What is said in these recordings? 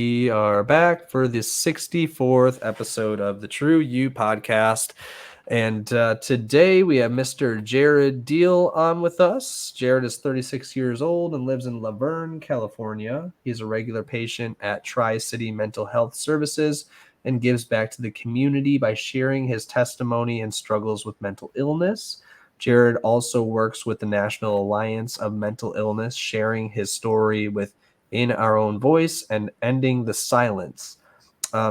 We are back for the 64th episode of the TRU-U podcast. And today we have Mr. Jared Diehl on with us. Jared is 36 years old and lives in Laverne, California. He's a regular patient at Tri-City Mental Health Services and gives back to the community by sharing his testimony and struggles with mental illness. Jared also works with the National Alliance of Mental Illness, sharing his story with In Our Own Voice and Ending the Silence.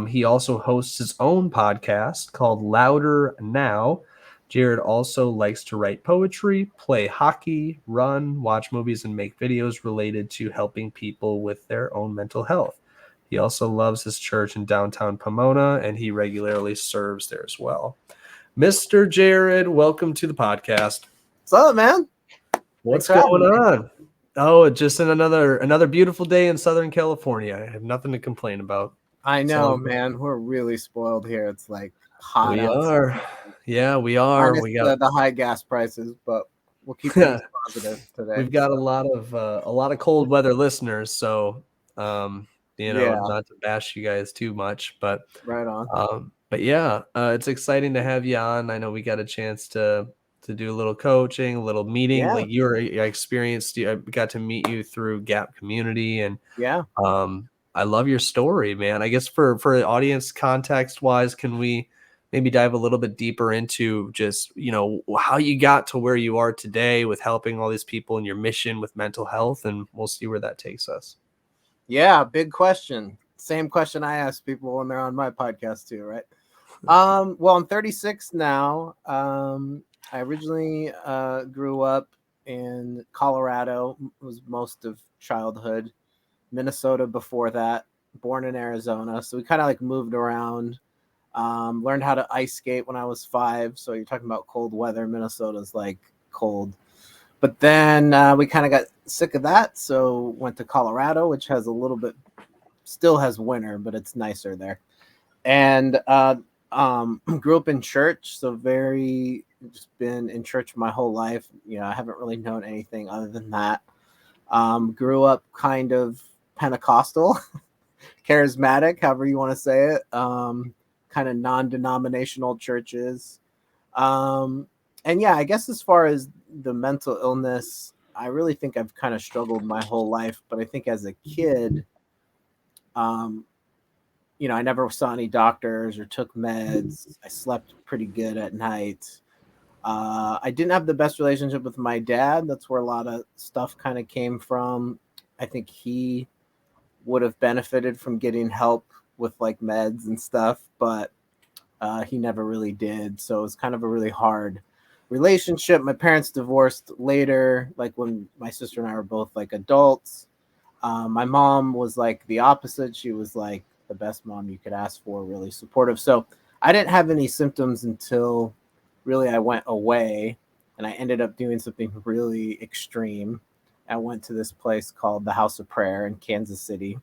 He also hosts his own podcast called Louder Now. Jared also likes to write poetry, play hockey, run, watch movies, and make videos related to helping people with their own mental health. He also loves his church in downtown Pomona, and he regularly serves there as well. Mr. Jared, welcome to the podcast. What's up, man? What's going on? Oh, just another beautiful day in Southern California. I have nothing to complain about. I know, man. We're really spoiled here. It's like hot. We are. Yeah, we are. Minus We got the high gas prices, but we'll keep things positive today. We've got a lot of cold weather listeners, so not to bash you guys too much, but right on. But yeah, it's exciting to have you on. I know we got a chance to do a little coaching, a little meeting. Yeah. Like I experienced, I got to meet you through Gap Community, and I love your story, man. I guess for audience context wise, can we maybe dive a little bit deeper into just, how you got to where you are today with helping all these people in your mission with mental health, and we'll see where that takes us. Yeah, big question. Same question I ask people when they're on my podcast too, right? Well, I'm 36 now. I originally grew up in Colorado, was most of childhood. Minnesota before that, born in Arizona. So we kind of like moved around. Learned how to ice skate when I was 5. So you're talking about cold weather. Minnesota's like cold. But then we kind of got sick of that. So went to Colorado, which has a little bit, still has winter, but it's nicer there. And grew up in church. So just been in church my whole life. I haven't really known anything other than that. Grew up kind of Pentecostal, charismatic, however you want to say it, kind of non-denominational churches. And yeah, I guess as far as the mental illness, I really think I've kind of struggled my whole life. But I think as a kid, I never saw any doctors or took meds. I slept pretty good at night. I didn't have the best relationship with my dad. That's where a lot of stuff kind of came from. I think he would have benefited from getting help with like meds and stuff, but he never really did. So it was kind of a really hard relationship. My parents divorced later, like when my sister and I were both like adults. My mom was like the opposite. She was like the best mom you could ask for, really supportive. So I didn't have any symptoms until really I went away, and I ended up doing something really extreme. I went to this place called the House of Prayer in Kansas City.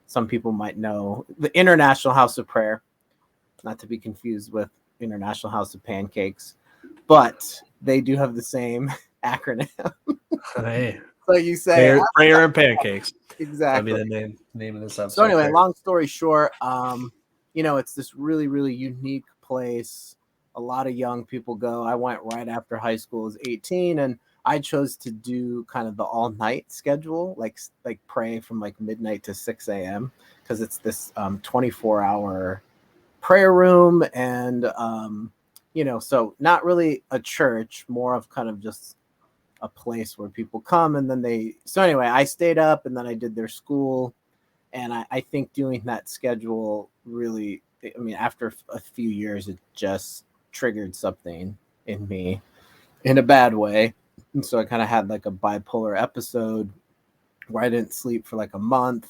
Some people might know the International House of Prayer, not to be confused with International House of Pancakes, but they do have the same acronym. Hey, So you say prayer and pancakes. Exactly. That'd be the name of this episode. So anyway, long story short, it's this really, really unique place. A lot of young people go. I went right after high school. I was 18, and I chose to do kind of the all-night schedule, like pray from like midnight to 6 a.m. because it's this 24-hour prayer room, and so not really a church, more of kind of just a place where people come, and then so anyway, I stayed up, and then I did their school, and I think doing that schedule really, after a few years, it just triggered something in me in a bad way. And so I kind of had like a bipolar episode where I didn't sleep for like a month.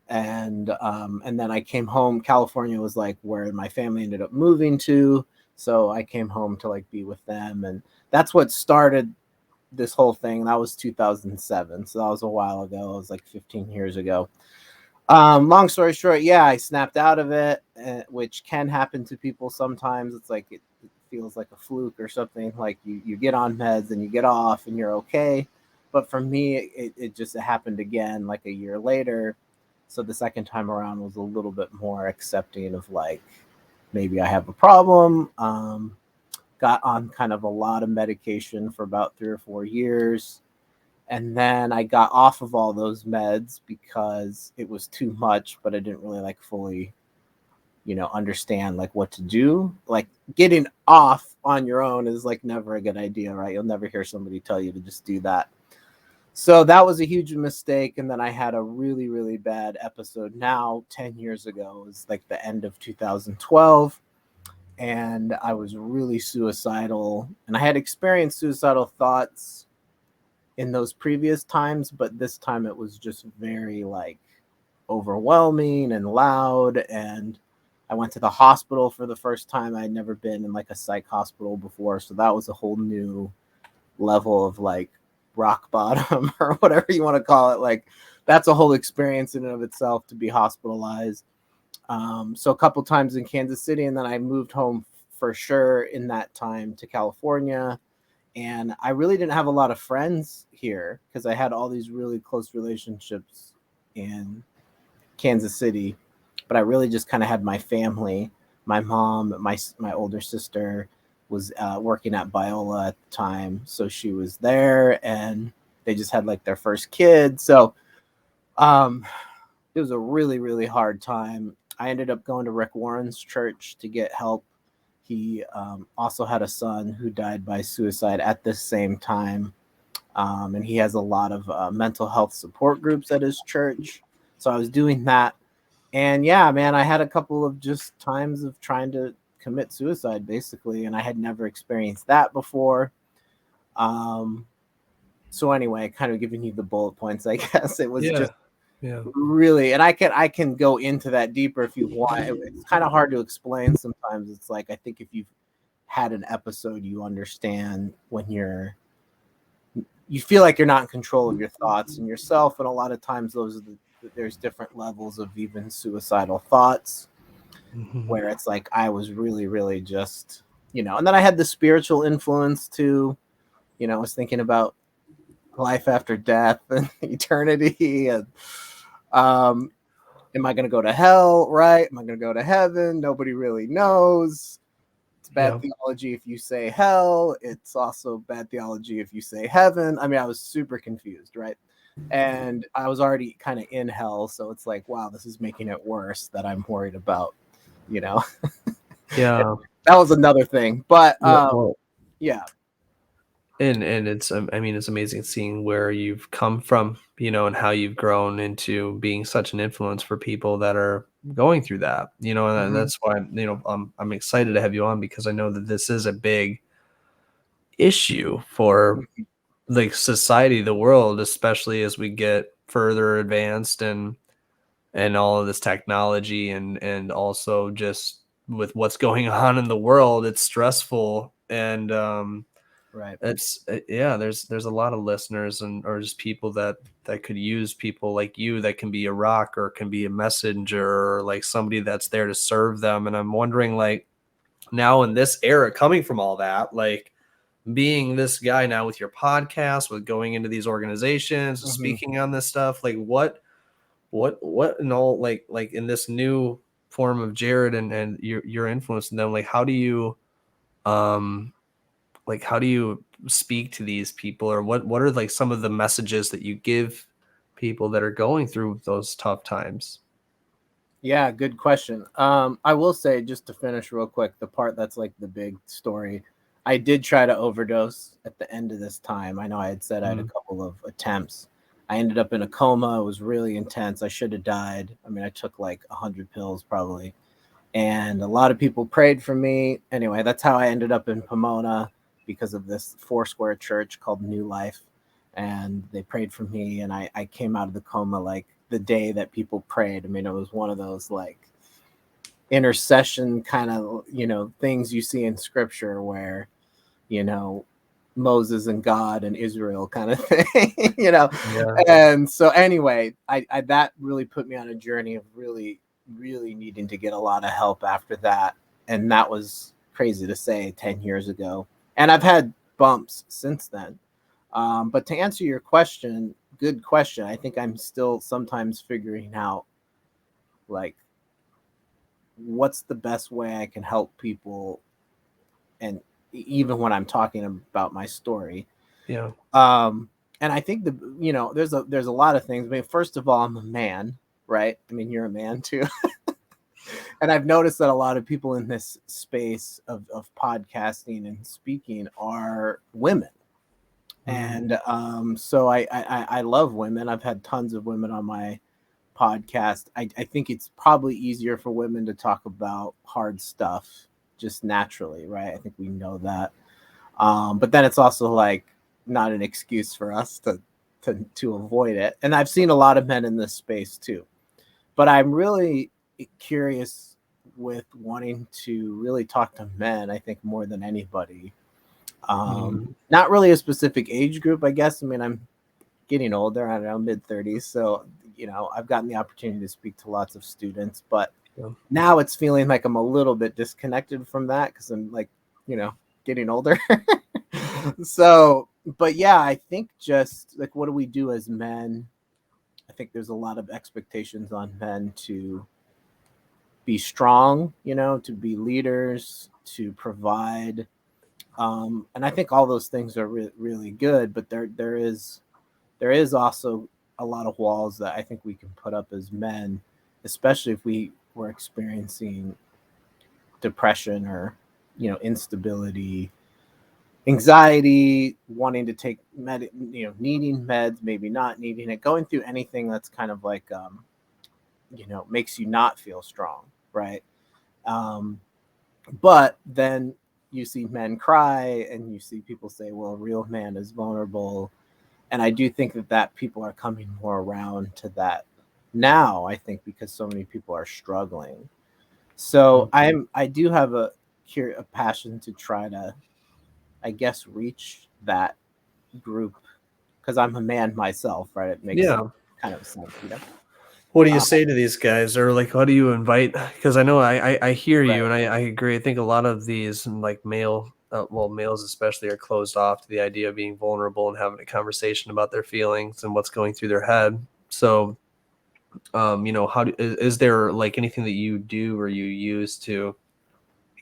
And then I came home. California was like where my family ended up moving to. So I came home to like be with them. And that's what started this whole thing. That was 2007. So that was a while ago. It was like 15 years ago. Long story short, yeah, I snapped out of it, which can happen to people sometimes. It's like it feels like a fluke or something. Like you get on meds and you get off and you're okay. But for me, it happened again like a year later. So the second time around was a little bit more accepting of like, maybe I have a problem. Got on kind of a lot of medication for about 3 or 4 years. And then I got off of all those meds because it was too much, but I didn't really like fully, understand like what to do. Like getting off on your own is like never a good idea, right? You'll never hear somebody tell you to just do that. So that was a huge mistake. And then I had a really, really bad episode now 10 years ago. It was like the end of 2012. And I was really suicidal. And I had experienced suicidal thoughts in those previous times, but this time it was just very like overwhelming and loud. And I went to the hospital for the first time. I'd never been in like a psych hospital before. So that was a whole new level of like rock bottom or whatever you want to call it. Like that's a whole experience in and of itself to be hospitalized. So a couple times in Kansas City, and then I moved home for sure in that time to California. And I really didn't have a lot of friends here because I had all these really close relationships in Kansas City, but I really just kind of had my family. My mom, my older sister was working at Biola at the time, so she was there, and they just had like their first kid. So um, it was a really, really hard time. I ended up going to Rick Warren's church to get help. He also had a son who died by suicide at the same time. And he has a lot of mental health support groups at his church. So I was doing that. And yeah, man, I had a couple of just times of trying to commit suicide, basically. And I had never experienced that before. So anyway, kind of giving you the bullet points, I guess. It was just Yeah. really, and I can go into that deeper if you want. It's kind of hard to explain sometimes. It's like, I think if you've had an episode, you understand when you feel like you're not in control of your thoughts and yourself. And a lot of times there's different levels of even suicidal thoughts Mhm. where it's like I was really, really just, and then I had the spiritual influence too. I was thinking about life after death and eternity, and um am I going to go to hell, right? Am I going to go to heaven? Nobody really knows. It's bad Yeah. theology if you say hell. It's also bad theology if you say heaven. I mean, I was super confused, right? And I was already kind of in hell, so it's like, wow, this is making it worse that I'm worried about, you know. Yeah. That was another thing. But Well, yeah. and it's I mean it's amazing seeing where you've come from, and how you've grown into being such an influence for people that are going through that, and Mhm. that's why I'm excited to have you on because I know that this is a big issue for like society, the world, especially as we get further advanced and all of this technology and also just with what's going on in the world, it's stressful and Right. yeah, there's a lot of listeners and or just people that could use people like you that can be a rock or can be a messenger or like somebody that's there to serve them. And I'm wondering, like, now in this era, coming from all that, like being this guy now with your podcast, with going into these organizations, Mhm. speaking on this stuff, like what and all, like in this new form of Jared and your influence in them, like um how do you speak to these people, or what are like some of the messages that you give people that are going through those tough times? Yeah, good question. I will say, just to finish real quick, the part that's like the big story. I did try to overdose at the end of this time. I know I had said I had a Mm, couple of attempts. I ended up in a coma. It was really intense. I should have died. I mean, I took like 100 pills probably, and a lot of people prayed for me. Anyway, that's how I ended up in Pomona because of this Foursquare church called New Life, and they prayed for me, and I came out of the coma like the day that people prayed. I mean, it was one of those like intercession kind of things you see in scripture where you know Moses and God and Israel kind of thing, yeah. And so anyway, I that really put me on a journey of really, really needing to get a lot of help after that. And that was crazy to say 10 years ago. And I've had bumps since then. But to answer your question, good question. I think I'm still sometimes figuring out like, what's the best way I can help people, and even when I'm talking about my story. Yeah. And I think there's a lot of things. I mean, first of all, I'm a man, right? I mean, you're a man too. And I've noticed that a lot of people in this space of podcasting and speaking are women. And so I love women. I've had tons of women on my podcast. I think it's probably easier for women to talk about hard stuff just naturally, right? I think we know that. But then it's also like not an excuse for us to avoid it. And I've seen a lot of men in this space too. But I'm really curious with wanting to really talk to men, I think, more than anybody. Not really a specific age group, I guess. I mean, I'm getting older, I don't know, mid-30s. So, I've gotten the opportunity to speak to lots of students, but now it's feeling like I'm a little bit disconnected from that because I'm like, getting older. So, but yeah, I think just like, what do we do as men? I think there's a lot of expectations on men to be strong, to be leaders, to provide. And I think all those things are really good, but there is also a lot of walls that I think we can put up as men, especially if we were experiencing depression or instability, anxiety, wanting to take needing meds, maybe not needing it, going through anything that's kind of like makes you not feel strong, right? um but then you see men cry and you see people say, well, a real man is vulnerable. And I do think that people are coming more around to that now, I think, because so many people are struggling. So I do have a passion to try to, I guess, reach that group because I'm a man myself, right? It makes Yeah. kind of sense, What do you say to these guys, or like, how do you invite? Because I know I hear Right. you, and I agree. I think a lot of these like males especially are closed off to the idea of being vulnerable and having a conversation about their feelings and what's going through their head. So, is there like anything that you do or you use to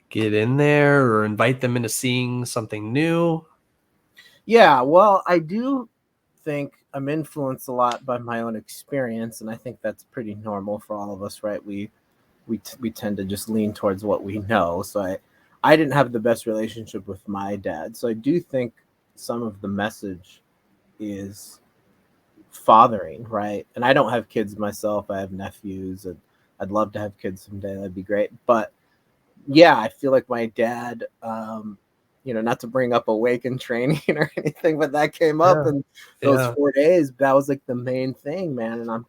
get in there or invite them into seeing something new? Yeah, well, I do think I'm influenced a lot by my own experience, and I think that's pretty normal for all of us, right? We tend to just lean towards what we know. So I didn't have the best relationship with my dad, so I do think some of the message is fathering, right? And I don't have kids myself. I have nephews, and I'd love to have kids someday. That'd be great. But yeah, I feel like my dad, not to bring up awaken training or anything, but that came up Yeah, in those yeah, 4 days. That was like the main thing, man. And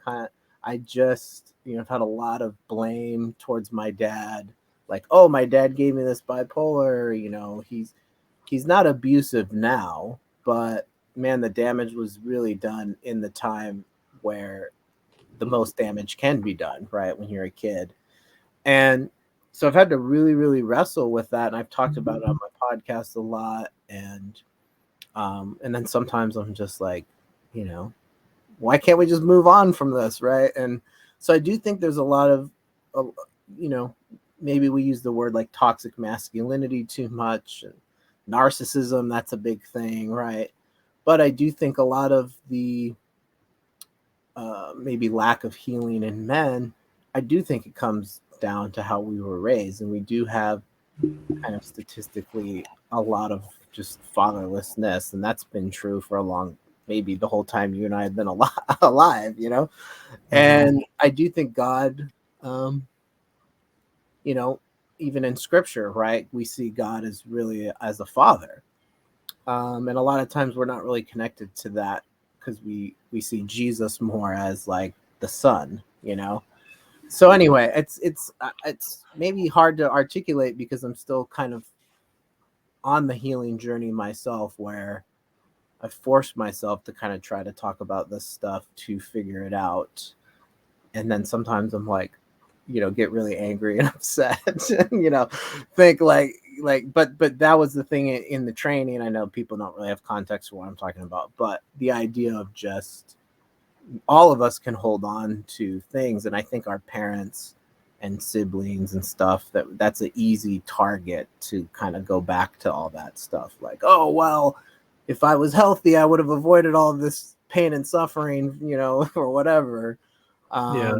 I just, I've had a lot of blame towards my dad. Like, oh, my dad gave me this bipolar. He's not abusive now, but man, the damage was really done in the time where the most damage can be done, right? When you're a kid. And so I've had to really, really wrestle with that. And I've talked about it on my podcast a lot. And then sometimes I'm just like, you know, why can't we just move on from this, right? And so I do think there's a lot of, uh, you know, maybe we use the word like toxic masculinity too much, and narcissism. That's a big thing, right? But I do think a lot of the maybe lack of healing in men, I do think it comes down to how we were raised, and we do have kind of statistically a lot of just fatherlessness, and that's been true for a long, maybe the whole time you and I have been alive. mhm, And I do think God, um, you know, even in Scripture, right, we see God as really as a father, and a lot of times we're not really connected to that because we see Jesus more as like the son. So anyway, it's maybe hard to articulate because I'm still kind of on the healing journey myself, where I forced myself to kind of try to talk about this stuff to figure it out. And then sometimes I'm like, get really angry and upset, think but that was the thing in the training. I know people don't really have context for what I'm talking about, but the idea of just all of us can hold on to things, and I think our parents and siblings and stuff, that's an easy target to kind of go back to all that stuff, like, oh well, if I was healthy I would have avoided all this pain and suffering, or whatever. Yeah.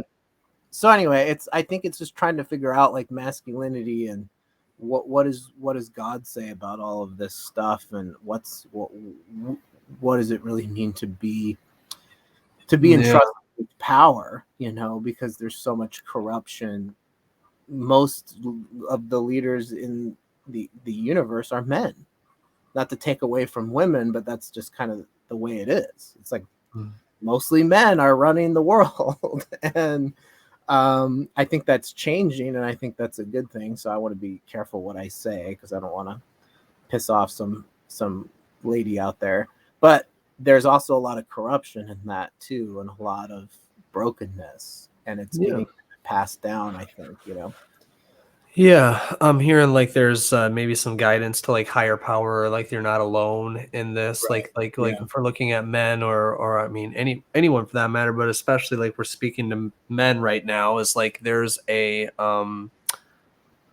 So anyway, I think it's just trying to figure out like masculinity and what does God say about all of this stuff, and what does it really mean to be Yeah. entrusted with power, because there's so much corruption. Most of the leaders in the universe are men. Not to take away from women, but that's just kind of the way it is. It's like Mm. mostly men are running the world. And I think that's changing, and I think that's a good thing. So I want to be careful what I say, because I don't want to piss off some lady out there. But there's also a lot of corruption in that too, and a lot of brokenness, and it's Yeah. getting passed down, I think. Yeah, I'm hearing like there's maybe some guidance to like higher power, or like you're not alone in this. Right. Like Yeah. if we're looking at men, or I mean anyone for that matter, but especially like we're speaking to men right now, is like there's a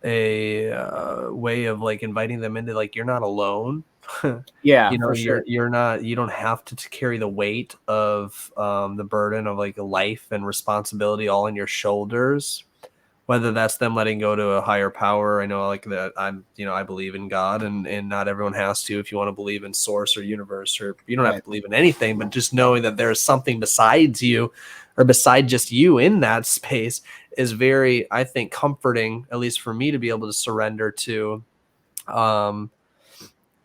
way of like inviting them into like you're not alone. Yeah, You know, for sure. you don't have to carry the weight of the burden of like a life and responsibility all on your shoulders, whether that's them letting go to a higher power. I know like that I believe in God, and not everyone has to. If you want to believe in source or universe, or you don't have to Right. believe in anything, but just knowing that there's something besides you, or beside just you in that space, is very, I think, comforting, at least for me, to be able to surrender to. Um,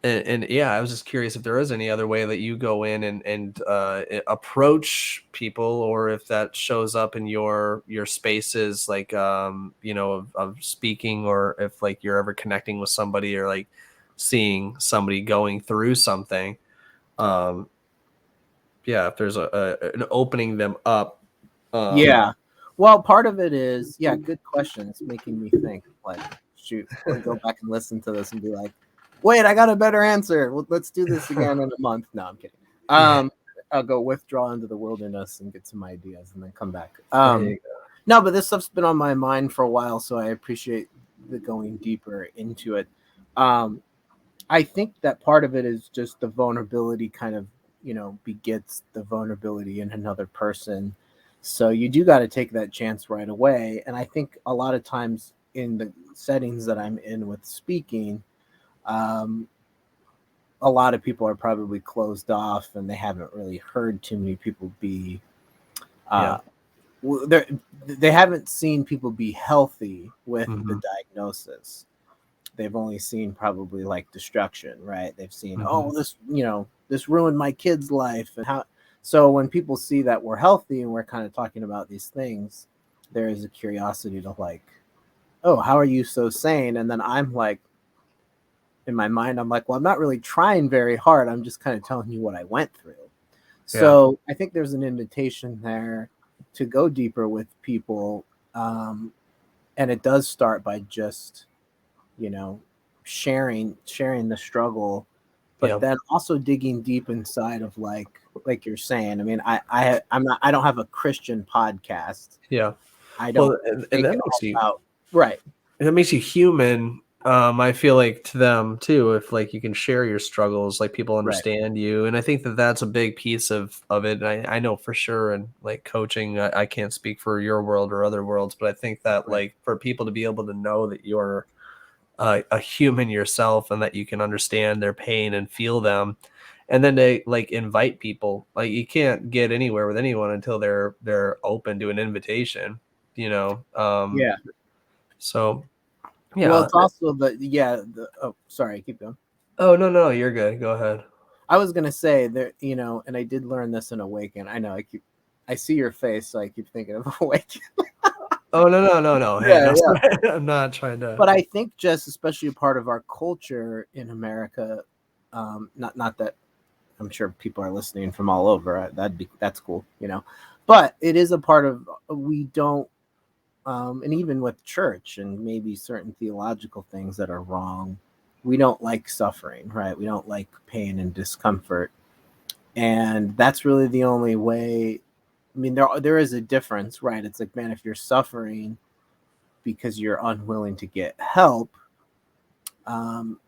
and yeah, I was just curious if there is any other way that you go in and approach people, or if that shows up in your spaces, like of speaking, or if like you're ever connecting with somebody, or like seeing somebody going through something. Um, yeah, if there's an opening them up. Um, Yeah. Well, part of it is, yeah, good question. It's making me think, like, shoot, let me go back and listen to this and be like, wait, I got a better answer. Well, let's do this again in a month. No, I'm kidding. yeah, I'll go withdraw into the wilderness and get some ideas and then come back. there you No, but this stuff's been on my mind for a while, so I appreciate the going deeper into it. Um, I think that part of it is just the vulnerability kind of, begets the vulnerability in another person. So you do got to take that chance right away. And I think a lot of times in the settings that I'm in with speaking, um, a lot of people are probably closed off, and they haven't really heard too many people be, go. uh, they haven't seen people be healthy with Yeah. the Hmm. diagnosis. They've only seen probably like destruction, right? They've seen, Hmm. oh, this ruined my kid's life, and how. So when people see that we're healthy and we're kind of talking about these things, there is a curiosity to like, oh, how are you so sane? And then I'm like, in my mind, I'm like, well, I'm not really trying very hard. I'm just kind of telling you what I went through. Yeah. So I think there's an invitation there to go deeper with people. Um, and it does start by just, you know, sharing the struggle, but Yeah. then also digging deep inside of like you're saying. I mean, I don't have a Christian podcast. Yeah. I Well, don't and make that it makes all you about right. and that makes you human. I feel like to them too, if like you can share your struggles, like people Right. understand you, and I think that that's a big piece of it. And I know for sure, and like coaching, I can't speak for your world or other worlds, but I think that Right. like for people to be able to know that you're a human yourself, and that you can understand their pain and feel them, and then they like invite people. Like you can't get anywhere with anyone until they're open to an invitation. You know, Yeah. so Well, yeah. it's also oh, sorry, keep going. Oh, no, no, you're good. Go ahead. I was gonna say there, and I did learn this in Awaken. I know I see your face, so I keep thinking of Awaken. Oh, no, no, no, no. Hey, Yeah, that's yeah. I'm not trying to. But I think just especially a part of our culture in America, not that I'm sure people are listening from all over. That's cool. But it is a part of we don't, and even with church and maybe certain theological things that are wrong, we don't like suffering, right? We don't like pain and discomfort, and that's really the only way. I mean, there is a difference, right? It's like, man, if you're suffering because you're unwilling to get help, um,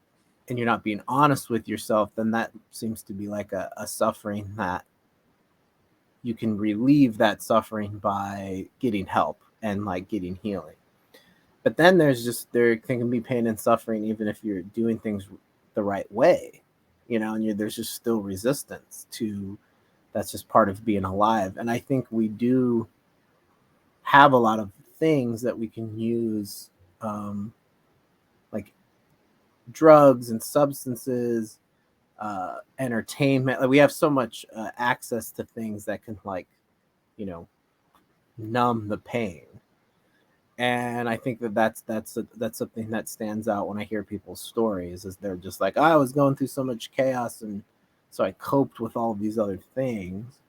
and you're not being honest with yourself, then that seems to be like a suffering that you can relieve that suffering by getting help and like getting healing. But then there can be pain and suffering even if you're doing things the right way, and there's just still resistance to. That's just part of being alive. And I think we do have a lot of things that we can use, like drugs and substances, entertainment. Like we have so much access to things that can like, you know, numb the pain. And I think that's something that stands out when I hear people's stories. Is they're just like, oh, I was going through so much chaos, and so I coped with all of these other things.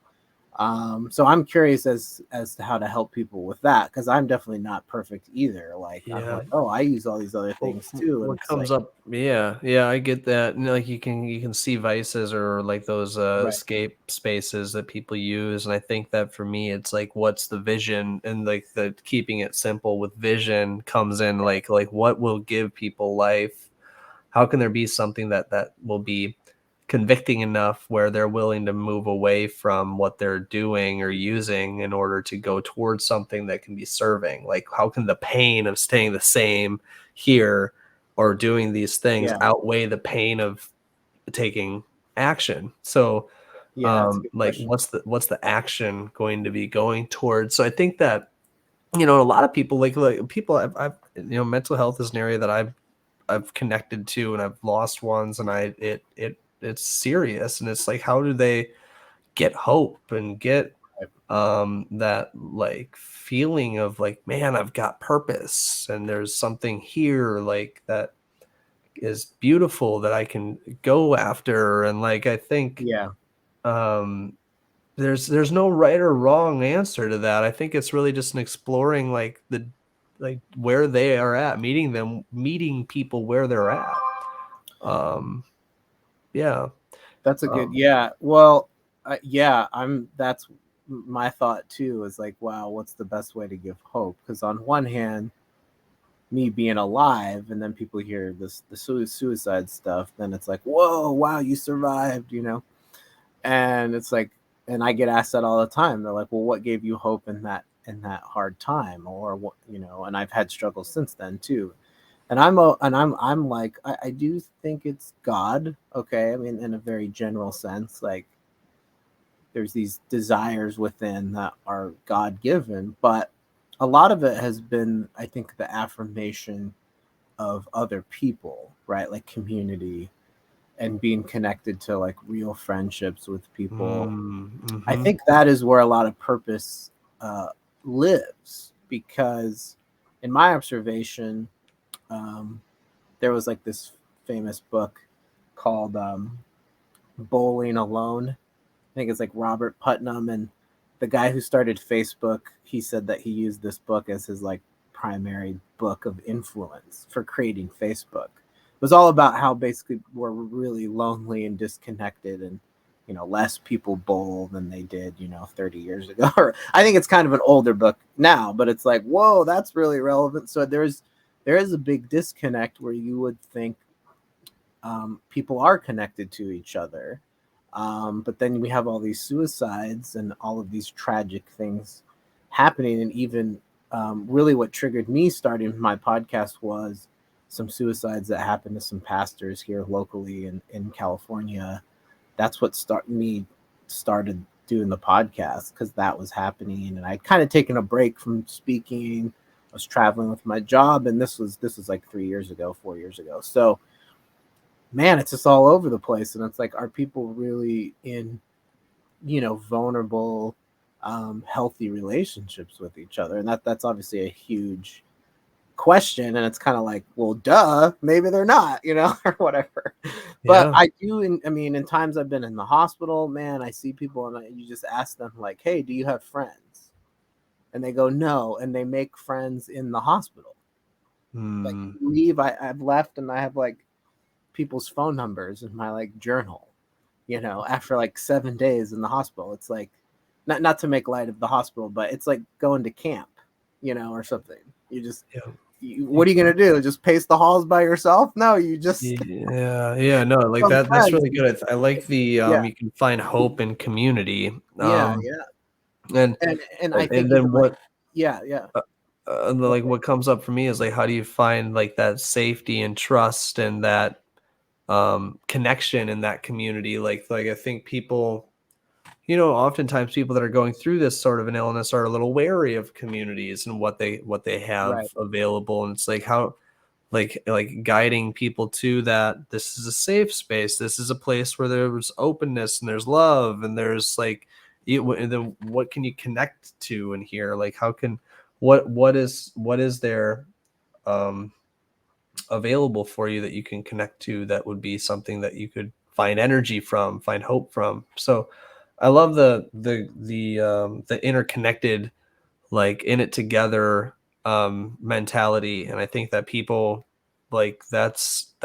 So I'm curious as to how to help people with that, because I'm definitely not perfect either. Like I'm Yeah. like, oh, I use all these other Well, things too, and what it's comes like, up, yeah, I get that. And like you can see vices or like those right, escape spaces that people use. And I think that for me it's like what's the vision, and like the keeping it simple with vision comes in, like what will give people life? How can there be something that will be convicting enough where they're willing to move away from what they're doing or using in order to go towards something that can be serving? Like how can the pain of staying the same here or doing these things yeah, outweigh the pain of taking action? So yeah, that's a good like question. what's the action going to be going towards? So I think that a lot of people like people I've mental health is an area that I've connected to, and I've lost ones, and it's serious, and it's like how do they get hope and get Right. that like feeling of like, man, I've got purpose and there's something here like that is beautiful that I can go after. And like I think Yeah, um there's no right or wrong answer to that. I think it's really just an exploring like where they are at, meeting people where they're at. Um, yeah. that's a good. Um, Yeah, well, yeah, That's my thought too. Is like, wow, what's the best way to give hope? Because on one hand, me being alive, and then people hear the suicide stuff, then it's like, whoa, wow, you survived, and it's like, and I get asked that all the time. They're like, well, what gave you hope in that hard time, or what, and I've had struggles since then too. And I'm like, I do think it's God. Okay, I mean, in a very general sense, like there's these desires within that are God given, but a lot of it has been, I think, the affirmation of other people, right? Like community and being connected to like real friendships with people. I mhm. think that is where a lot of purpose uh, lives, because in my observation, um, there was like this famous book called Bowling Alone. I think it's like Robert Putnam, and the guy who started Facebook, he said that he used this book as his like primary book of influence for creating Facebook. It was all about how basically we're really lonely and disconnected, and less people bowl than they did 30 years ago. Or I think it's kind of an older book now, but it's like, whoa, that's really relevant. So there is a big disconnect where you would think people are connected to each other. But then we have all these suicides and all of these tragic things happening. And even really what triggered me starting my podcast was some suicides that happened to some pastors here locally in California. That's what started doing the podcast, because that was happening. And I'd kind of taken a break from speaking. I was traveling with my job, and this was like 3 years ago, 4 years ago. So man, it's just all over the place. And it's like, are people really in, vulnerable, healthy relationships with each other? And that's obviously a huge question. And it's kind of like, well, duh, maybe they're not, or whatever. But Yeah. I do, I mean, in times I've been in the hospital, man, I see people, and you just ask them like, hey, do you have friends? And they go, no. And they make friends in the hospital. Like, Hmm. leave, I've left, and I have like people's phone numbers in my like journal, after like 7 days in the hospital. It's like, not to make light of the hospital, but it's like going to camp, or something. You just, what are you gonna do? Just pace the halls by yourself? No, you just no, like some that's friends. really good. I like the Yeah, you can find hope in community. yeah, And and I think even then like, what yeah, go like ahead. what comes up for me is like, how do you find like that safety and trust and that connection in that community? Like I think people, oftentimes people that are going through this sort of an illness are a little wary of communities and what they have Right, available, and it's like how like guiding people to that this is a safe space, this is a place where there's openness and there's love and there's like and then what can you connect to in here, like how can what is there um available for you that you can connect to, that would be something that you could find energy from, find hope from. So I love the interconnected, like in it together mentality, and I think that people, like that's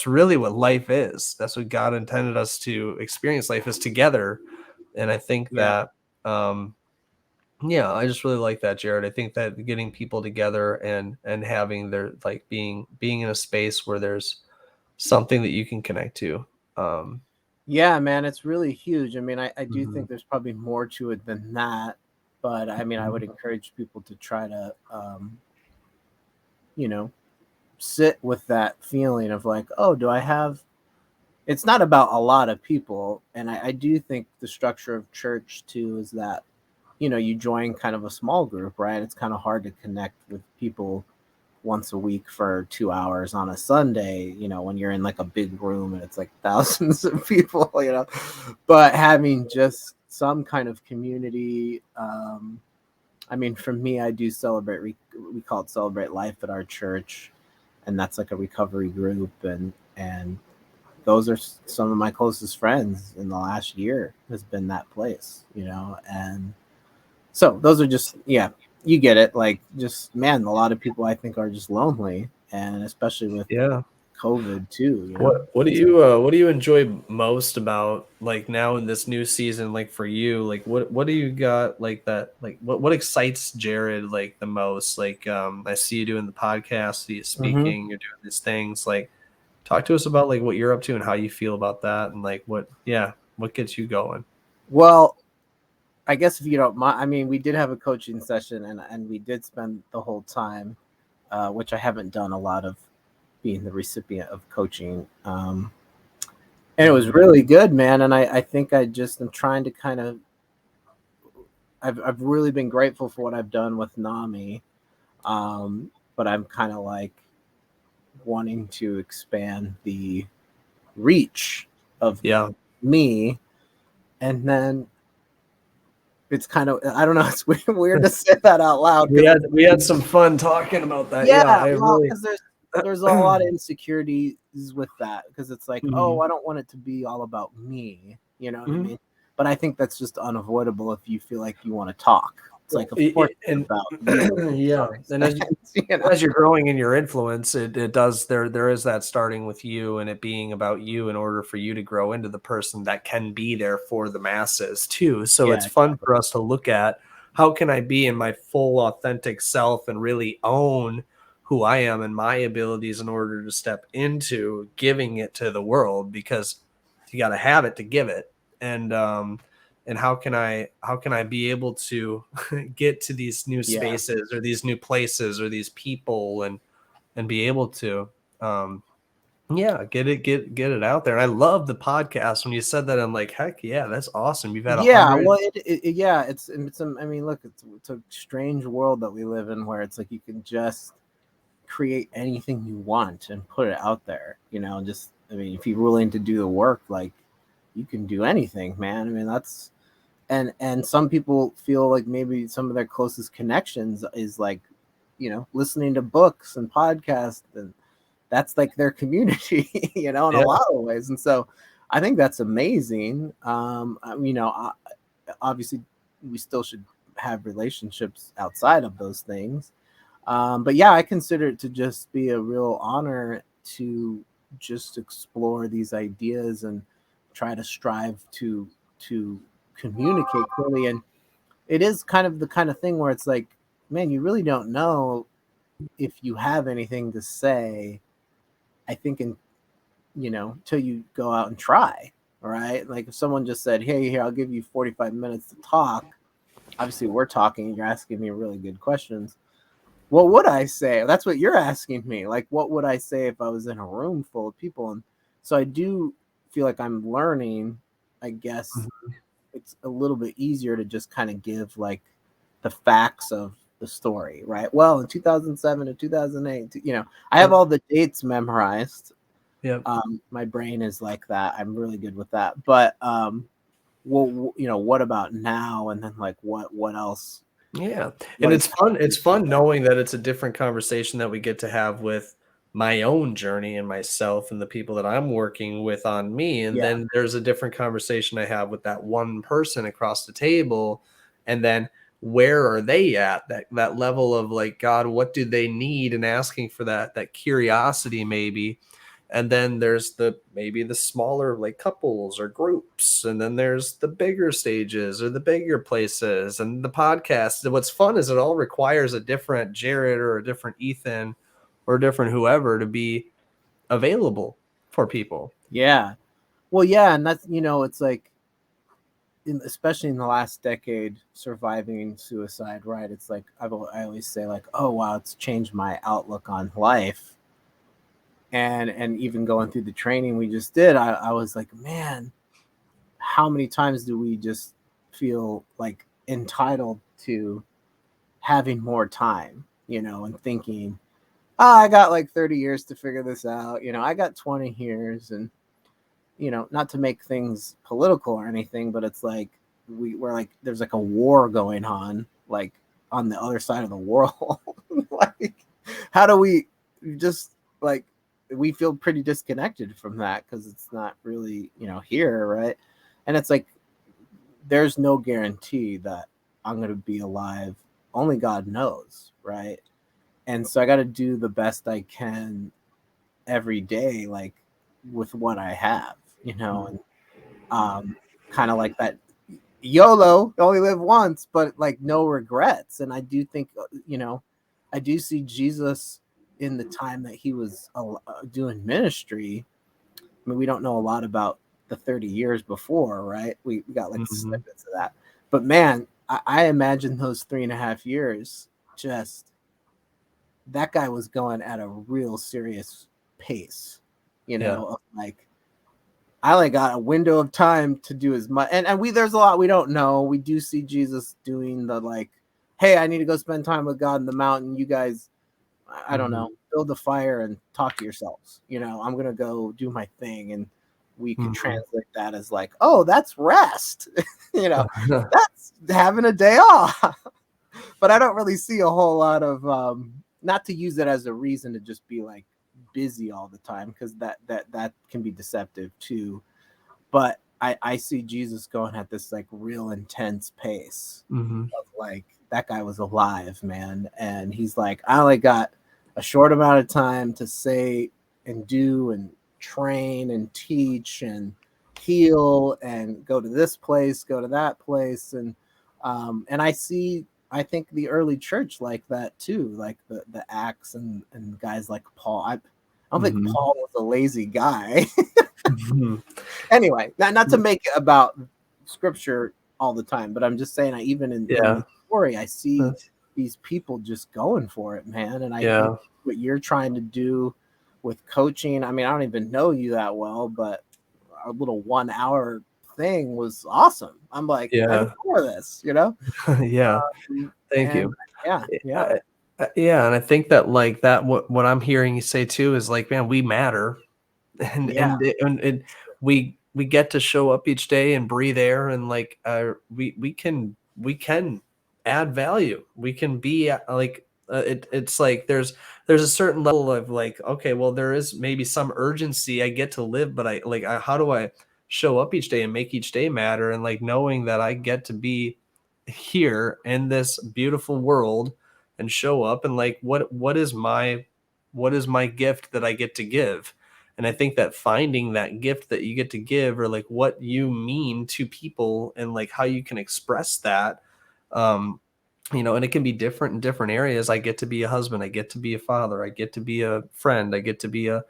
really what life is. That's what God intended us to experience. Life is together, and I think yeah. that yeah, I just really like that, Jared. I think that getting people together and having their like being in a space where there's something that you can connect to. um Yeah, man, it's really huge. I mean, I do mhm, think there's probably more to it than that, but I mean, I would mhm. encourage people to try to, you know, sit with that feeling of like, oh, do I have? It's not about a lot of people, and I do think the structure of church too is that, you join kind of a small group, right? It's kind of hard to connect with people once a week for 2 hours on a Sunday, when you're in like a big room and it's like thousands of people, But having just some kind of community, I mean, for me, I do celebrate, we call it Celebrate Life at our church, and that's like a recovery group, and those are some of my closest friends in the last year has been that place, and so those are just, yeah, you get it. Like, just, man, a lot of people I think are just lonely, and especially with Yeah. COVID too. What do So you what do you enjoy most about like now in this new season, like for you, like what do you got like that, like what excites Jared like the most? Like I see you doing the podcast, you hmm speaking, you're doing these things. Like talk to us about like what you're up to and how you feel about that, and like what gets you going. well, I guess if you don't mind, I mean, we did have a coaching session, and we did spend the whole time, which I haven't done a lot of, being the recipient of coaching. And it was Mhm. really good, man. And I think I just am trying to kind of, I've really been grateful for what I've done with NAMI. But I'm kind of like wanting to expand the reach of Yeah. me. And then it's kind of, I don't know, it's weird to say that out loud we because had it's, we had some fun talking about that. Yeah, yeah, I well, really because there's a lot of insecurities with that, because it's like, oh, Mhm. I don't want it to be all about me, you know what I Mhm. mean? But I think that's just unavoidable if you feel like you want to talk. It's Well, like, of course it's and about you to some yeah, and extent, you know? as you're growing in your influence, it does, there is that starting with you and it being about you in order for you to grow into the person that can be there for the masses too. So Yeah, it's fun exactly. for us to look at how can I be in my full authentic self and really own who I am and my abilities in order to step into giving it to the world, because you got to have it to give it. And how can I be able to get to these new Yeah. spaces or these new places or these people, and be able to um get it out there. And I love the podcast. When you said that, I'm like, heck yeah, that's awesome. You've had a Yeah, hundred. well, yeah, I mean, look, it's a strange world that we live in where it's like you can just create anything you want and put it out there, just, I mean, if you're willing to do the work, like, you can do anything, man. I mean, that's, and some people feel like maybe some of their closest connections is like, listening to books and podcasts, and that's like their community, in a Yeah. lot of ways. And so I think that's amazing. Obviously we still should have relationships outside of those things. But yeah, I consider it to just be a real honor to just explore these ideas and try to strive to communicate clearly. And it is kind of the kind of thing where it's like, man, you really don't know if you have anything to say. I think till you go out and try, right? Like if someone just said, "Hey, here, I'll give you 45 minutes to talk." Obviously, we're talking, and you're asking me really good questions. What would I say? That's what you're asking me. Like, what would I say if I was in a room full of people? And so I do feel like I'm learning. I guess it's a little bit easier to just kind of give like the facts of the story, right? Well, in 2007 to 2008, I have Yep. all the dates memorized. Yep. My brain is like that. I'm really good with that. But well, what about now? And then like what else? Yeah. What And is it's fun. happening? It's fun knowing that it's a different conversation that we get to have with my own journey and myself and the people that I'm working with on me. And Yeah, then there's a different conversation I have with that one person across the table. And then where are they at? That level of like, God, what do they need? And asking for that curiosity maybe. And then there's the maybe the smaller like couples or groups, and then there's the bigger stages or the bigger places and the podcast. And what's fun is it all requires a different Jared or a different Ethan or a different whoever to be available for people. yeah. Well, yeah, and that's it's like especially in the last decade, surviving suicide, right? It's like I always say like, oh wow, it's changed my outlook on life. And even going through the training we just did, I was like, man, how many times do we just feel like entitled to having more time, and thinking, oh, I got like 30 years to figure this out. I got 20 years. And, not to make things political or anything, but it's like we're like, there's like a war going on, like on the other side of the world. Like, how do we just like, we feel pretty disconnected from that because it's not really, here, right? And it's like, there's no guarantee that I'm going to be alive. Only God knows, right? And so I got to do the best I can every day, like with what I have, and kind of like that YOLO, only live once, but like no regrets. And I do think, I do see Jesus in the time that he was doing ministry. I mean, we don't know a lot about the 30 years before, right? We got like Mhm. snippets of that. But man, I imagine those 3.5 years, just that guy was going at a real serious pace, Yeah. of like, I only got a window of time to do as much. And there's a lot we don't know. We do see Jesus doing the like, hey, I need to go spend time with God in the mountain. You guys, I don't Mhm. know, build a fire and talk to yourselves. I'm gonna go do my thing. And we could Mhm. translate that as like, oh, that's rest. That's having a day off. But I don't really see a whole lot of not to use it as a reason to just be like busy all the time, because that can be deceptive too. But I see Jesus going at this like real intense pace Mhm. of like, that guy was alive, man. And he's like, I only got a short amount of time to say and do and train and teach and heal and go to this place, go to that place. And I think the early church like that too, like the Acts and guys like Paul. I don't think Mhm. Paul was a lazy guy. Mhm. Anyway, not to make it about scripture all the time, but I'm just saying, I even in Yeah. the story, I see That's these people just going for it, man. And I think yeah. what you're trying to do with coaching, I mean, I don't even know you that well, but a little 1 hour thing was awesome. I'm like, I need Yeah. more of this. Yeah. Thank And you. yeah, yeah, I, yeah, and I think that like that what I'm hearing you say too is like, man, we matter, and yeah, we get to show up each day and breathe air, and like we can add value. We can be it's like there's a certain level of like, okay, well there is maybe some urgency. I get to live, but how do I show up each day and make each day matter, and like knowing that I get to be here in this beautiful world and show up, and like what is my gift that I get to give. And I think that finding that gift that you get to give, or like what you mean to people and like how you can express that, um, and it can be different in different areas. I get to be a husband, I get to be a father, I get to be a friend, I get to be a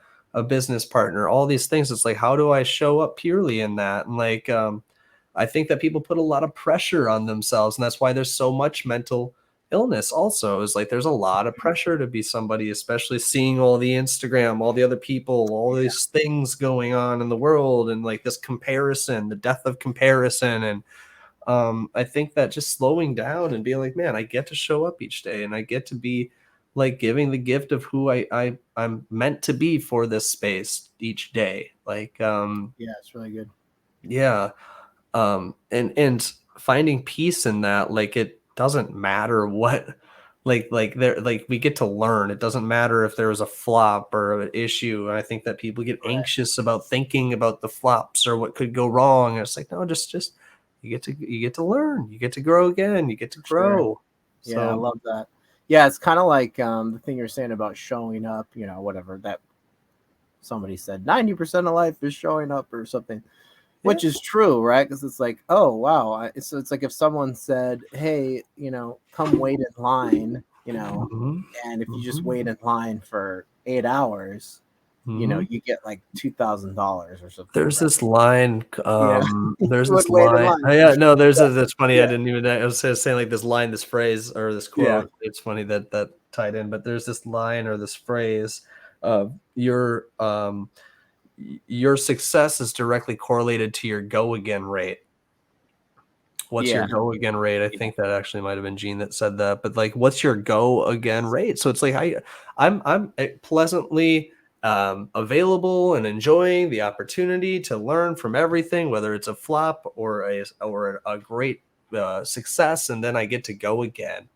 business partner, all these things. It's like, how do I show up purely in that? And like, I think that people put a lot of pressure on themselves, and that's why there's so much mental illness also. Is like there's a lot of pressure to be somebody, especially seeing all the Instagram, all the other people, all these things going on in the world, and like this comparison, the death of comparison. And I think that just slowing down and being like, man, I get to show up each day, and I get to be like giving the gift of who I'm meant to be for this space each day. Like, Yeah, it's really good. yeah. And finding peace in that, like it doesn't matter what, like we get to learn. It doesn't matter if there was a flop or an issue. And I think that people get Right. anxious about thinking about the flops or what could go wrong. And it's like, no, just you get to learn, you get to grow again, you get to Sure. grow. Yeah, I So love that. Yeah, it's kind of like the thing you're saying about showing up, whatever that somebody said 90% of life is showing up or something, yeah. which is true, right? Because it's like, oh, wow. It's like if someone said, hey, come wait in line, Mhm, and if you just mhm, wait in line for 8 hours, mhm. you get like $2,000 or something, There's right? this line, Yeah. there's You would this wait in line line oh, for yeah, sure. no, Yeah. that's funny, I Yeah. didn't even I was saying, like, this line, this phrase, or this Yeah. quote, it's funny that that tied in, but there's this line or this phrase of your success is directly correlated to your go again rate. What's your Yeah. go again rate? I Yeah. think that actually might have been Gene that said that, but like, what's your go again rate? So it's like I'm pleasantly available and enjoying the opportunity to learn from everything, whether it's a flop or a great success, and then I get to go again.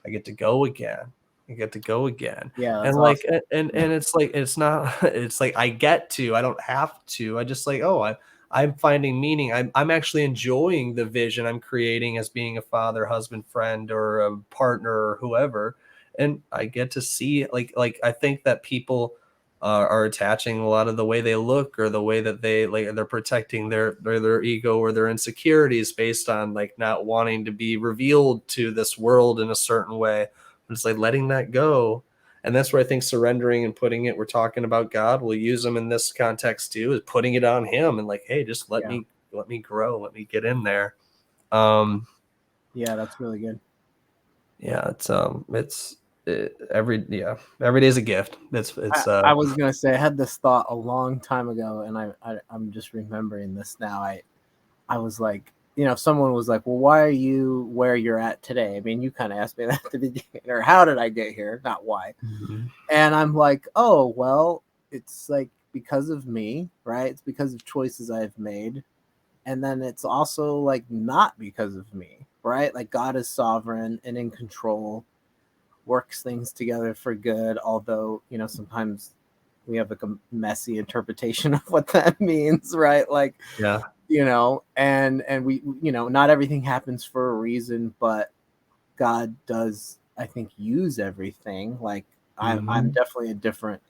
I get to go again. I get to go again. Yeah. That's And like awesome. and it's like it's not it's like I get to, I don't have to. I just like, oh, I'm finding meaning. I'm actually enjoying the vision I'm creating as being a father, husband, friend, or a partner or whoever. And I get to see like I think that people are attaching a lot of the way they look or the way that they're protecting their ego or their insecurities based on like not wanting to be revealed to this world in a certain way. But it's like letting that go. And that's where I think surrendering and putting it, we're talking about God, we'll use them in this context too, is putting it on him and like, hey, just Yeah. let me grow, let me get in there. Um, Yeah. That's really good. yeah, every day's a gift. I was gonna say I had this thought a long time ago, and I'm just remembering this now. I was like, if someone was like, "Well, why are you where you're at today?" I mean, you kind of asked me that at the beginning, or how did I get here? Not why. Mhm. And I'm like, oh well, it's like because of me, right? It's because of choices I've made, and then it's also like not because of me, right? Like God is sovereign and in control, works things together for good, although sometimes we have like a messy interpretation of what that means, right? Like, Yeah. and we not everything happens for a reason, but God does, I think, use everything. Like I'm Mhm. definitely a different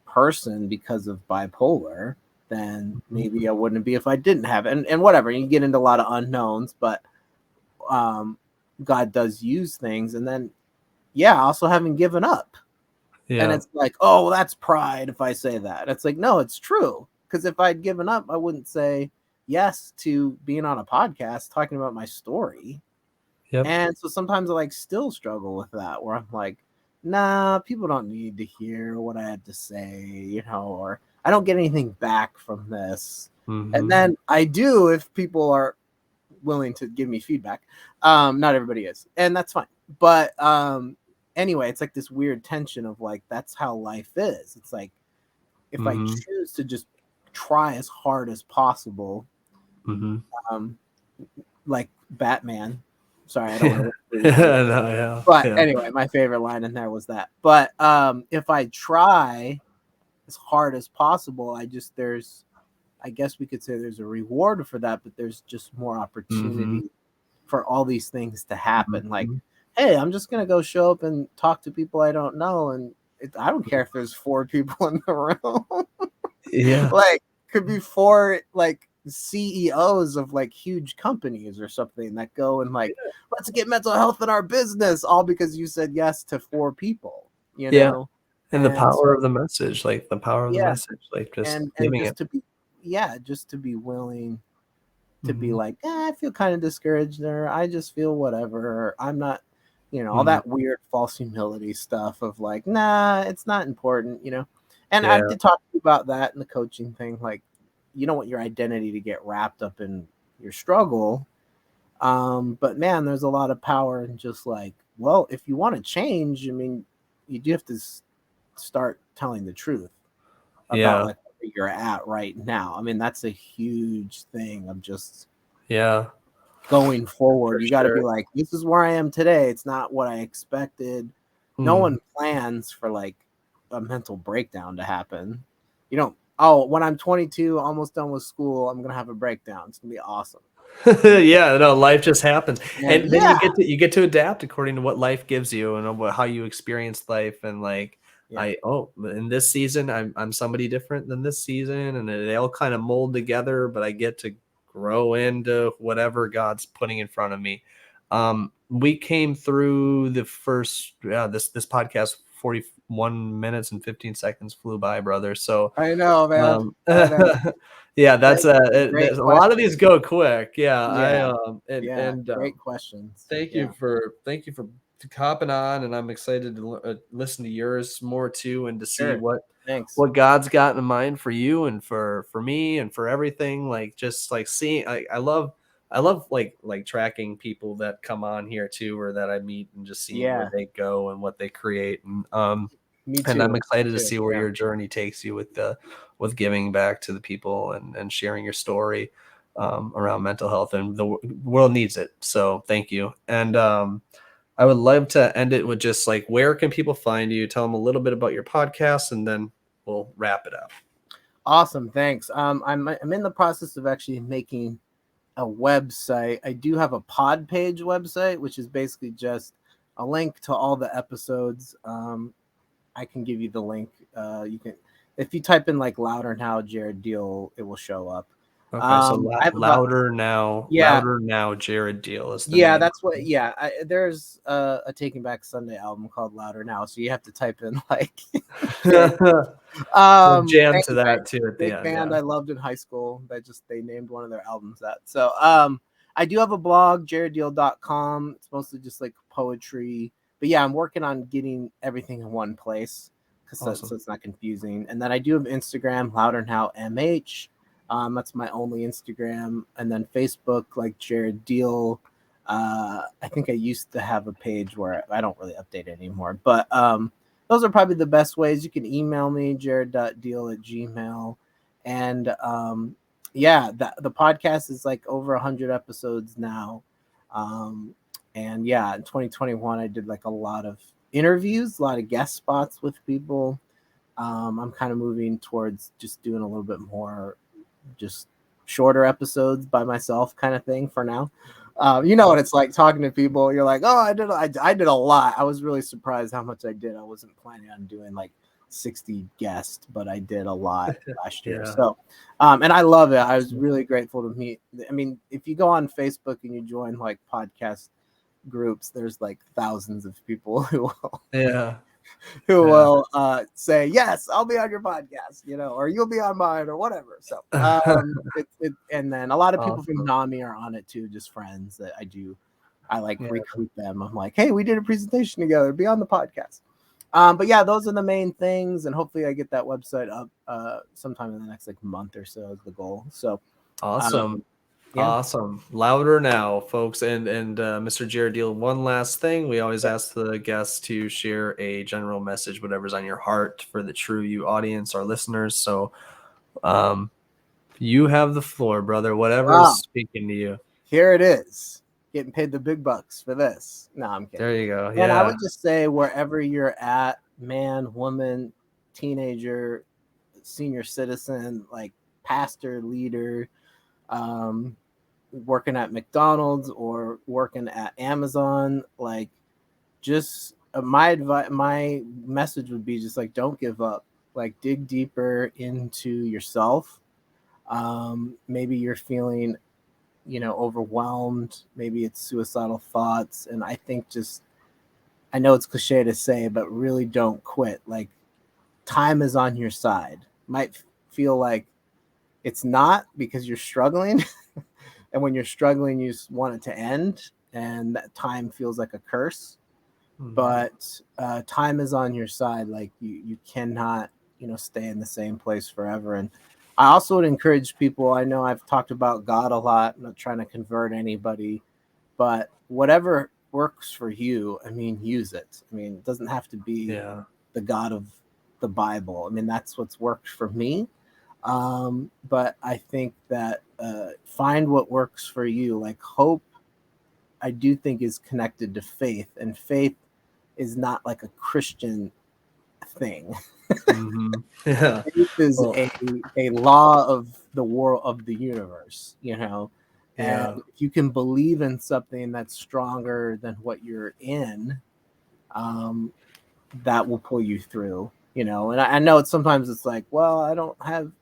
person because of bipolar than maybe I wouldn't be if I didn't have it. And whatever, you get into a lot of unknowns, but um God does use things. And then yeah, also haven't given up. And Yeah. it's like, oh, well, that's pride if I say that. It's like, no, it's true. Because if I'd given up, I wouldn't say yes to being on a podcast talking about my story. Yep. And so sometimes I like still struggle with that where I'm like, nah, people don't need to hear what I had to say, or I don't get anything back from this. And Mhm. then I do if people are willing to give me feedback. Not everybody is, and that's fine. But anyway, it's like this weird tension of like that's how life is. It's like if I Mhm. choose to just try as hard as possible, Mhm. um, like Batman. Sorry, I don't want Yeah. to ruin it for you. No, yeah, But yeah. anyway, my favorite line in there was that. But if I try as hard as possible, I guess we could say there's a reward for that, but there's just more Mhm. opportunity for all these things to happen. Like, Mhm. hey, I'm just gonna go show up and talk to people I don't know, and I don't care if there's 4 people in the room. Yeah. Like, could be 4 like CEOs of like huge companies or something that go and like, let's get mental health in our business, all because you said yes to 4 people, you Yeah. know? And the And power so of the message, like the power of the yeah, message, like just and giving it. just to be just to be willing to be Mhm. like, I feel kind of discouraged, or I just feel whatever, or I'm not, all Mhm. that weird false humility stuff of like, nah, it's not important. And I Yeah. did talk to you about that in the coaching thing. Like, you don't want your identity to get wrapped up in your struggle. But man, there's a lot of power in just like, well, if you want to change, I mean, you do have to start telling the truth about Yeah. like where you're at right now. I mean, that's a huge thing of just Yeah. going For forward. You got to be sure. like, this is where I am today. It's not what I expected. No Mhm. one plans for like a mental breakdown to happen. You don't, oh, when I'm 22, almost done with school, I'm going to have a breakdown. It's going to be awesome. Yeah, no, life just happens. And And then yeah, you get to adapt according to what life gives you and how you experience life and like yeah, in this season I'm somebody different than this season and they all kind of mold together, but I get to grow into whatever God's putting in front of me. We came through the first this podcast 41 minutes and 15 seconds flew by, brother. So I know, man. um, I know. yeah, that's Thank you. Great there's a lot of question. these go quick. Yeah, Yeah, yeah, and great questions. thank you Yeah, for hopping on, and I'm excited to listen to yours more too, and to see sure. Thanks. what God's got in mind for you and for me and for everything. Like just like seeing, I love like tracking people that come on here too, or that I meet, and just seeing where Yeah, they go and what they create, me and I'm too. Me excited to too. see where Yeah, your journey takes you with giving back to the people and sharing your story around mental health, and the world needs it. So thank you. And I would love to end it with just like, where can people find you? Tell them a little bit about your podcast, and then we'll wrap it up. awesome. Thanks. I'm in the process of actually making a website. I do have a pod page website, which is basically just a link to all the episodes. I can give you the link. You can, if you type in like louder now Jared Deal, it will show up. Okay, so I have about yeah, louder now. Jared Deal is the yeah, name. that's what. Yeah, there's a Taking Back Sunday album called Louder Now, so you have to type in like Jared. We'll jam Thank to you, that too at the big end. band Yeah. I loved in high school. They named one of their albums that. So I do have a blog, jareddeal.com. It's mostly just like poetry. But yeah, I'm working on getting everything in one place so Awesome. it's not confusing. And then I do have Instagram, Louder Now MH. That's my only Instagram. And then Facebook, like Jared Deal. I think I used to have a page where I don't really update it anymore. But those are probably the best ways. You can email me, jared.deal@gmail. And yeah, the podcast is like over 100 episodes now. Um, and yeah, in 2021, I did like a lot of interviews, a lot of guest spots with people. I'm kind of moving towards just doing a little bit more, just shorter episodes by myself, kind of thing for now. You know what it's like talking to people. You're like, oh, I did a lot. I was really surprised how much I did. I wasn't planning on doing like 60 guests, but I did a lot last year. Yeah. So, and I love it. I was really grateful to meet. I mean, if you go on Facebook and you join like podcast groups, there's like thousands of people Yeah. who Yeah. will say, yes, I'll be on your podcast, or you'll be on mine or whatever. So and then a lot of people from Awesome. NAMI are on it too, just friends that I like Yeah. recruit them. I'm like, hey, we did a presentation together, be on the podcast. But yeah, those are the main things, and hopefully I get that website up sometime in the next like month or so is the goal. So Awesome. yeah. Awesome. Louder now, folks. And Mr. Jared Deal, one last thing. We always Yeah. ask the guests to share a general message, whatever's on your heart, for the TRU-U audience, our listeners. So um, you have the floor, brother. Whatever's Wow, speaking to you. here it is. Getting paid the big bucks for this. No, I'm kidding. There you go. And I Yeah. would just say wherever you're at, man, woman, teenager, senior citizen, like pastor, leader, um, working at McDonald's or working at Amazon, like just my message would be just like, don't give up. Like, dig deeper into yourself. Maybe you're feeling, overwhelmed. Maybe it's suicidal thoughts. And I think just, I know it's cliche to say, but really don't quit. Like, time is on your side. Might feel like it's not because you're struggling. And when you're struggling, you just want it to end. And that time feels like a curse. But time is on your side. Like, you cannot, stay in the same place forever. And I also would encourage people. I know I've talked about God a lot. I'm not trying to convert anybody, but whatever works for you, I mean, use it. I mean, it doesn't have to be Yeah. the God of the Bible. I mean, that's what's worked for me. But I think that find what works for you. Like, hope, I do think, is connected to faith, and faith is not like a Christian thing. Yeah. Faith is Well, a law of the world, of the universe, And yeah. if you can believe in something that's stronger than what you're in, um, that will pull you through, And I know sometimes it's like, well, I don't have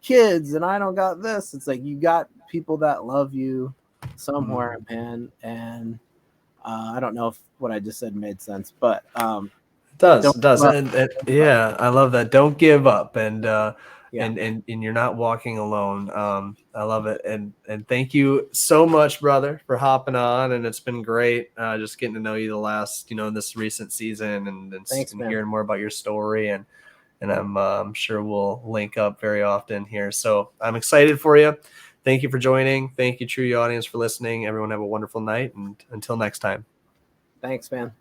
kids and I don't got this. It's like, you got people that love you somewhere, man. And I don't know if what I just said made sense, but It does. don't It does. give up. And Don't give up. yeah, I love that. Don't give up. Yeah. And you're not walking alone. I love it. And thank you so much, brother, for hopping on. And it's been great just getting to know you the last, this recent season Thanks, and man. hearing more about your story. And I'm sure we'll link up very often here. So I'm excited for you. Thank you for joining. Thank you, TRU-U audience, for listening. Everyone have a wonderful night. And until next time. Thanks, man.